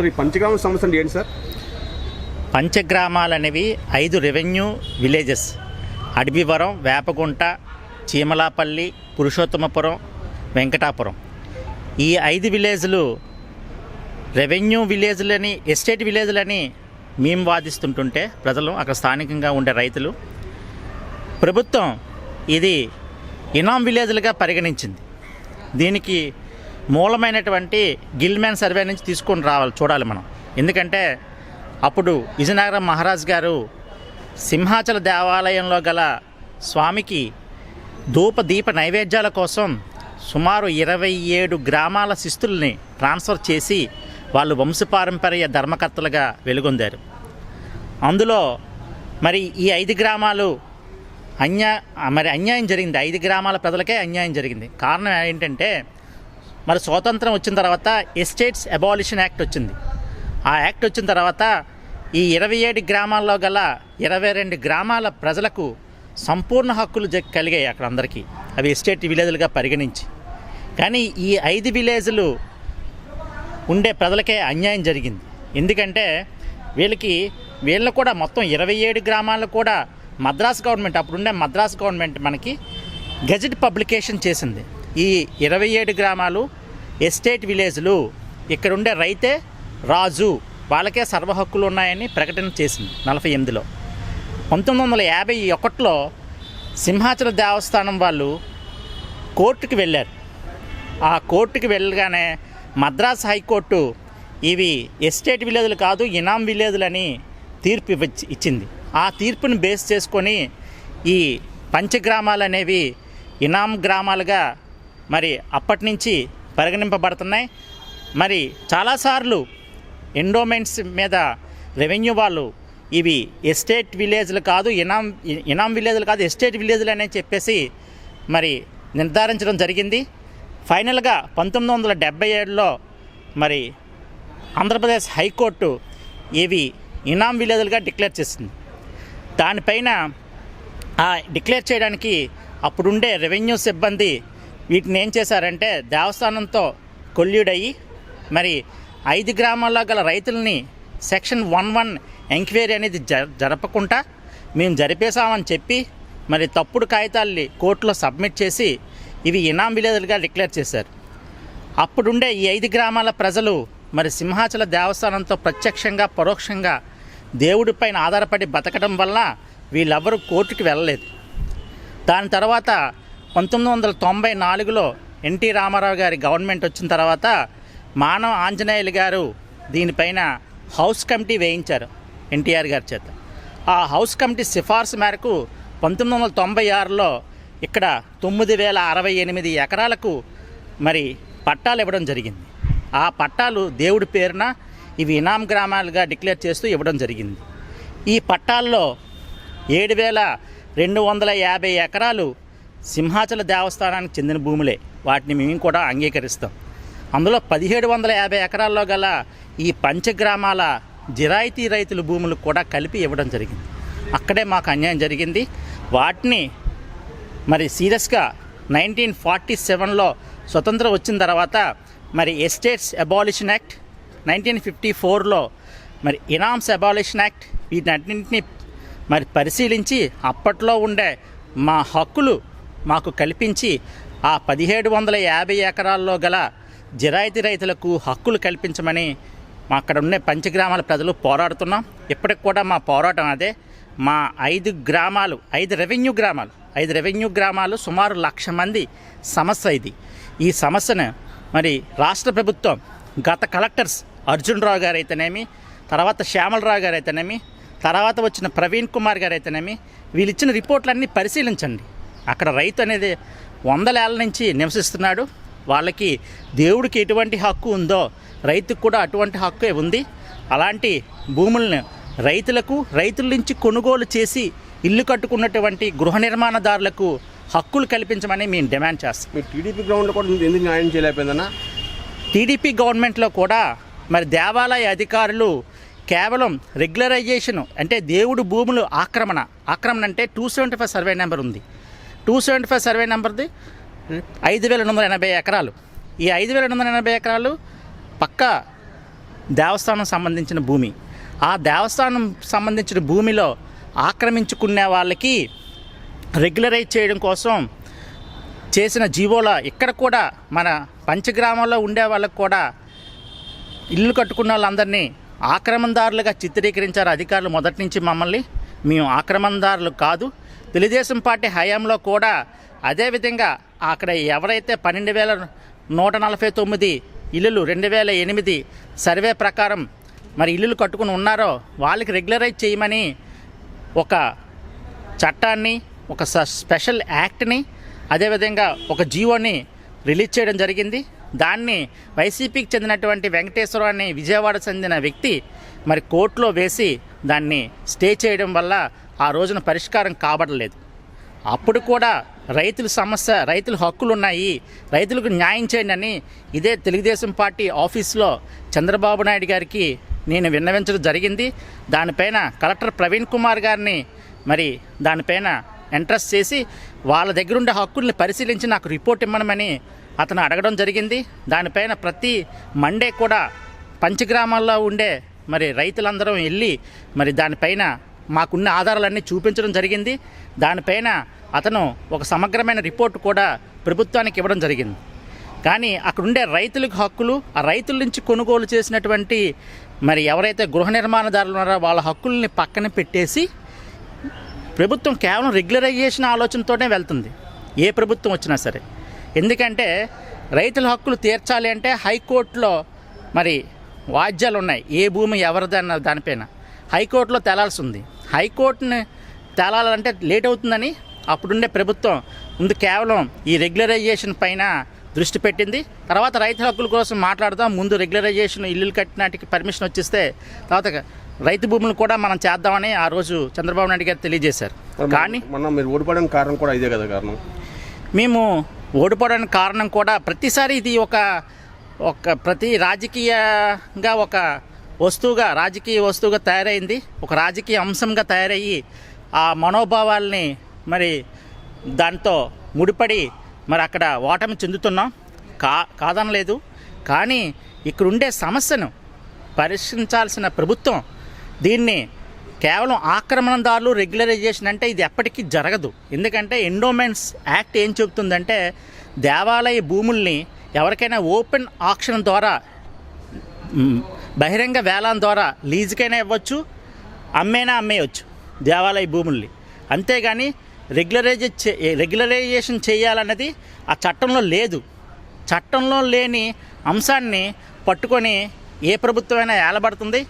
Sir ఈ పంచగ్రామ సమస్య అంటే ఏంటి సార్? పంచగ్రామాలు అనేవి 5 రెవెన్యూ విలేజెస్. అడవివరం, వేపగుంట, చీమలాపల్లి, పురుషోత్తమపురం, వెంకటాపురం. ఈ 5 విలేజ్లు రెవెన్యూ విలేజ్లని, ఎస్టేట్ విలేజ్లని మేము వాదిస్తుంటుంటే ప్రజలు, అక్కడ స్థానికంగా ఉండే రైతులు, ప్రభుత్వం ఇది ఇనాం విలేజ్లుగా పరిగణించింది. దీనికి మూలమైనటువంటి గిల్మ్యాన్ సర్వే నుంచి తీసుకొని చూడాలి మనం. ఎందుకంటే అప్పుడు విజయనగరం మహారాజ్ గారు సింహాచల దేవాలయంలో గల స్వామికి దీప నైవేద్యాల కోసం సుమారు 27 గ్రామాల శిస్తుల్ని ట్రాన్స్ఫర్ చేసి వాళ్ళు వంశపారంపర్య ధర్మకర్తలుగా వెలుగొందారు. అందులో మరి ఈ 5 గ్రామాలు అన్యాయం జరిగింది. 5 గ్రామాల ప్రజలకే అన్యాయం జరిగింది. కారణం ఏంటంటే మరి స్వాతంత్రం వచ్చిన తర్వాత ఎస్టేట్స్ అబాలిషన్ యాక్ట్ వచ్చింది. ఆ యాక్ట్ వచ్చిన తర్వాత ఈ 27 గ్రామాల్లో గల 22 గ్రామాల ప్రజలకు సంపూర్ణ హక్కులు కలిగాయి అక్కడ అందరికీ. అవి ఎస్టేట్ విలేజ్లుగా పరిగణించి. కానీ ఈ 5 విలేజ్లు ఉండే ప్రజలకే అన్యాయం జరిగింది. ఎందుకంటే వీళ్ళకు కూడా మొత్తం 27 గ్రామాలు కూడా మద్రాస్ గవర్నమెంట్, అప్పుడుండే మద్రాస్ గవర్నమెంట్ మనకి గెజెట్ పబ్లికేషన్ చేసింది. ఈ 27 గ్రామాలు ఎస్టేట్ విలేజ్లు, ఇక్కడ ఉండే రైతే రాజు, వాళ్ళకే సర్వ హక్కులు ఉన్నాయని ప్రకటన చేసింది 48లో. 1951లో సింహాచల దేవస్థానం వాళ్ళు కోర్టుకి వెళ్ళారు. ఆ కోర్టుకి వెళ్ళగానే మద్రాస్ హైకోర్టు ఇవి ఎస్టేట్ విలేజ్లు కాదు, ఇనాం విలేజ్లని తీర్పు ఇచ్చింది. ఆ తీర్పుని బేస్ చేసుకొని ఈ పంచగ్రామాలు అనేవి ఇనాం గ్రామాలుగా మరి అప్పటి నుంచి పరిగణింపబడుతున్నాయి. మరి చాలాసార్లు ఎండోమెంట్స్ మీద రెవెన్యూ వాళ్ళు ఇవి ఎస్టేట్ విలేజ్లు కాదు, ఇనాం విలేజ్లు కాదు, ఎస్టేట్ విలేజ్లు అని చెప్పేసి మరి నిర్ధారించడం జరిగింది. ఫైనల్గా 1977లో మరి ఆంధ్రప్రదేశ్ హైకోర్టు ఇవి ఇనాం విలేజ్లుగా డిక్లేర్ చేసింది. దానిపైన డిక్లేర్ చేయడానికి అప్పుడుండే రెవెన్యూ సిబ్బంది వీటిని ఏం చేశారంటే దేవస్థానంతో కొల్యూడయ్యి మరి 5 గ్రామాల్లో గల రైతుల్ని సెక్షన్ 11 ఎంక్వైరీ అనేది జరపకుండా మేము జరిపేశామని చెప్పి మరి తప్పుడు కాగితాల్ని కోర్టులో సబ్మిట్ చేసి ఇవి ఇనాం విలేజ్లుగా డిక్లేర్ చేశారు. అప్పుడుండే ఈ 5 గ్రామాల ప్రజలు మరి సింహాచల దేవస్థానంతో ప్రత్యక్షంగా పరోక్షంగా దేవుడి పైన ఆధారపడి బతకడం వల్ల వీళ్ళెవరూ కోర్టుకి వెళ్ళలేదు. దాని తర్వాత 1994లో ఎన్టీ రామారావు గారి గవర్నమెంట్ వచ్చిన తర్వాత మానవ ఆంజనేయులు గారు దీనిపైన హౌస్ కమిటీ వేయించారు ఎన్టీఆర్ గారి చేత. ఆ హౌస్ కమిటీ సిఫార్సు మేరకు 1996లో ఇక్కడ 9068 ఎకరాలకు మరి పట్టాలు ఇవ్వడం జరిగింది. ఆ పట్టాలు దేవుడి పేరున ఇవి ఇనాం గ్రామాలుగా డిక్లేర్ చేస్తూ ఇవ్వడం జరిగింది. ఈ పట్టాల్లో 7250 ఎకరాలు సింహాచల దేవస్థానానికి చెందిన భూములే. వాటిని మేము కూడా అంగీకరిస్తాం. అందులో 1750 ఎకరాల్లో గల ఈ పంచగ్రామాల జిరాయితీ రైతుల భూములు కూడా కలిపి ఇవ్వడం జరిగింది. అక్కడే మాకు అన్యాయం జరిగింది. వాటిని మరి సీరియస్గా 1947లో స్వతంత్రం వచ్చిన తర్వాత మరి ఎస్టేట్స్ అబాలిషన్ యాక్ట్, 1954లో మరి ఇనామ్స్ అబాలిషన్ యాక్ట్, వీటన్నింటినీ మరి పరిశీలించి అప్పట్లో ఉండే మా హక్కులు మాకు కల్పించి ఆ 1750 ఎకరాల్లో గల జిరాయితీ రైతులకు హక్కులు కల్పించమని అక్కడ ఉండే పంచగ్రామాల ప్రజలు పోరాడుతున్నాం. ఇప్పటికి కూడా మా పోరాటం అదే. మా 5 రెవెన్యూ గ్రామాలు సుమారు 1,00,000 మంది సమస్య ఇది. ఈ సమస్యను మరి రాష్ట్ర ప్రభుత్వం గత కలెక్టర్స్ అర్జున్ రావు గారు అయితేనేమి, తర్వాత శ్యామలరావు గారు అయితేనేమి, తర్వాత వచ్చిన ప్రవీణ్ కుమార్ గారు అయితేనేమి, వీళ్ళు ఇచ్చిన రిపోర్ట్లన్నీ పరిశీలించండి. అక్కడ రైతు అనేది 100 ఏళ్ల నుంచి నివసిస్తున్నాడు. వాళ్ళకి దేవుడికి ఎటువంటి హక్కు ఉందో రైతుకు కూడా అటువంటి హక్కే ఉంది. అలాంటి భూములను రైతుల నుంచి కొనుగోలు చేసి ఇల్లు కట్టుకున్నటువంటి గృహ నిర్మాణదారులకు హక్కులు కల్పించమని మేము డిమాండ్ చేస్తాం. మీరు టీడీపీ గ్రౌండ్లో కూడా ఎందుకు న్యాయం చేయలేకపోయిందన్నా? టీడీపీ గవర్నమెంట్లో కూడా మరి దేవాలయ అధికారులు కేవలం రెగ్యులరైజేషన్ అంటే దేవుడు భూములు ఆక్రమణ అంటే 275 సర్వే నెంబర్ ఉంది. 275 సర్వే నెంబర్ది 5280 ఎకరాలు. ఈ 5280 ఎకరాలు పక్కా దేవస్థానం సంబంధించిన భూమి. ఆ దేవస్థానం సంబంధించిన భూమిలో ఆక్రమించుకునే వాళ్ళకి రెగ్యులరైజ్ చేయడం కోసం చేసిన జీవోల ఇక్కడ కూడా మన పంచగ్రామాల్లో ఉండే వాళ్ళకు కూడా ఇల్లు కట్టుకున్న వాళ్ళందరినీ ఆక్రమణదారులుగా చిత్రీకరించారు అధికారులు. మొదటి నుంచి మమ్మల్ని మేము ఆక్రమణదారులు కాదు. తెలుగుదేశం పార్టీ హయాంలో కూడా అదేవిధంగా అక్కడ ఎవరైతే 12,149 ఇల్లులు 2008 సర్వే ప్రకారం మరి ఇల్లులు కట్టుకుని ఉన్నారో వాళ్ళకి రెగ్యులరైజ్ చేయమని ఒక చట్టాన్ని, ఒక స్పెషల్ యాక్ట్ని, అదేవిధంగా ఒక జీవోని రిలీజ్ చేయడం జరిగింది. దాన్ని వైసీపీకి చెందినటువంటి వెంకటేశ్వరరావు అనే విజయవాడ చెందిన వ్యక్తి మరి కోర్టులో వేసి దాన్ని స్టే చేయడం వల్ల ఆ రోజున పరిష్కారం కాబడలేదు. అప్పుడు కూడా రైతుల సమస్య, రైతుల హక్కులు ఉన్నాయి, రైతులకు న్యాయం చేయండి అని ఇదే తెలుగుదేశం పార్టీ ఆఫీస్లో చంద్రబాబు నాయుడు గారికి నేను విన్నవించడం జరిగింది. దానిపైన కలెక్టర్ ప్రవీణ్ కుమార్ గారిని మరి దానిపైన ఇంట్రెస్ట్ చేసి వాళ్ళ దగ్గరుండే హక్కుల్ని పరిశీలించి నాకు రిపోర్ట్ ఇమ్మనమని అతను అడగడం జరిగింది. దానిపైన ప్రతి మండే కూడా పంచగ్రామాల్లో ఉండే మరి రైతులందరం వెళ్ళి మరి దానిపైన మాకున్న ఆధారాలన్నీ చూపించడం జరిగింది. దానిపైన అతను ఒక సమగ్రమైన రిపోర్ట్ కూడా ప్రభుత్వానికి ఇవ్వడం జరిగింది. కానీ అక్కడుండే రైతులకు హక్కులు, ఆ రైతుల నుంచి కొనుగోలు చేసినటువంటి మరి ఎవరైతే గృహ నిర్మాణదారులు ఉన్నారో వాళ్ళ హక్కుల్ని పక్కన పెట్టేసి ప్రభుత్వం కేవలం రెగ్యులరైజేషన్ ఆలోచనతోనే వెళ్తుంది, ఏ ప్రభుత్వం వచ్చినా సరే. ఎందుకంటే రైతుల హక్కులు తీర్చాలి అంటే హైకోర్టులో మరి వాద్యాలు ఉన్నాయి, ఏ భూమి ఎవరిదన్న దానిపైన హైకోర్టులో తేలాల్సి ఉంది. హైకోర్టుని తేలాలంటే లేట్ అవుతుందని అప్పుడుండే ప్రభుత్వం ముందు కేవలం ఈ రెగ్యులరైజేషన్ పైన దృష్టి పెట్టింది. తర్వాత రైతుల హక్కుల కోసం మాట్లాడదాం, ముందు రెగ్యులరైజేషన్ ఇల్లులు కట్టినాటికి పర్మిషన్ వచ్చిస్తే తర్వాత రైతు భూములు కూడా మనం చేద్దామని ఆ రోజు చంద్రబాబు నాయుడు గారు తెలియజేశారు. కానీ మనం మీరు ఓడిపోవడానికి కారణం కూడా ఇదే కదా కారణం. మేము ఓడిపోవడానికి కారణం కూడా ప్రతిసారి ఇది ఒక ప్రతి రాజకీయంగా ఒక వస్తువుగా, రాజకీయ వస్తువుగా తయారైంది, ఒక రాజకీయ అంశంగా తయారయ్యి ఆ మనోభావాల్ని మరి దాంతో ముడిపడి మరి అక్కడ ఓటమి చెందుతున్నాం. కాదనలేదు. కానీ ఇక్కడుండే సమస్యను పరిష్కరించాల్సిన ప్రభుత్వం దీన్ని కేవలం ఆక్రమణదారులు రెగ్యులరైజేషన్ అంటే ఇది ఎప్పటికీ జరగదు. ఎందుకంటే ఎండోమెంట్స్ యాక్ట్ ఏం చెబుతుందంటే దేవాలయ భూముల్ని ఎవరికైనా ఓపెన్ ఆక్షన్ ద్వారా, బహిరంగ వేలం ద్వారా లీజుకైనా ఇవ్వచ్చు, అమ్మేయచ్చు దేవాలయ భూముల్ని. అంతేగాని రెగ్యులరైజేషన్ చేయాలన్నది ఆ చట్టంలో లేదు. చట్టంలో లేని అంశాన్ని పట్టుకొని ఏ ప్రభుత్వమైనా ఏలబడుతుంది.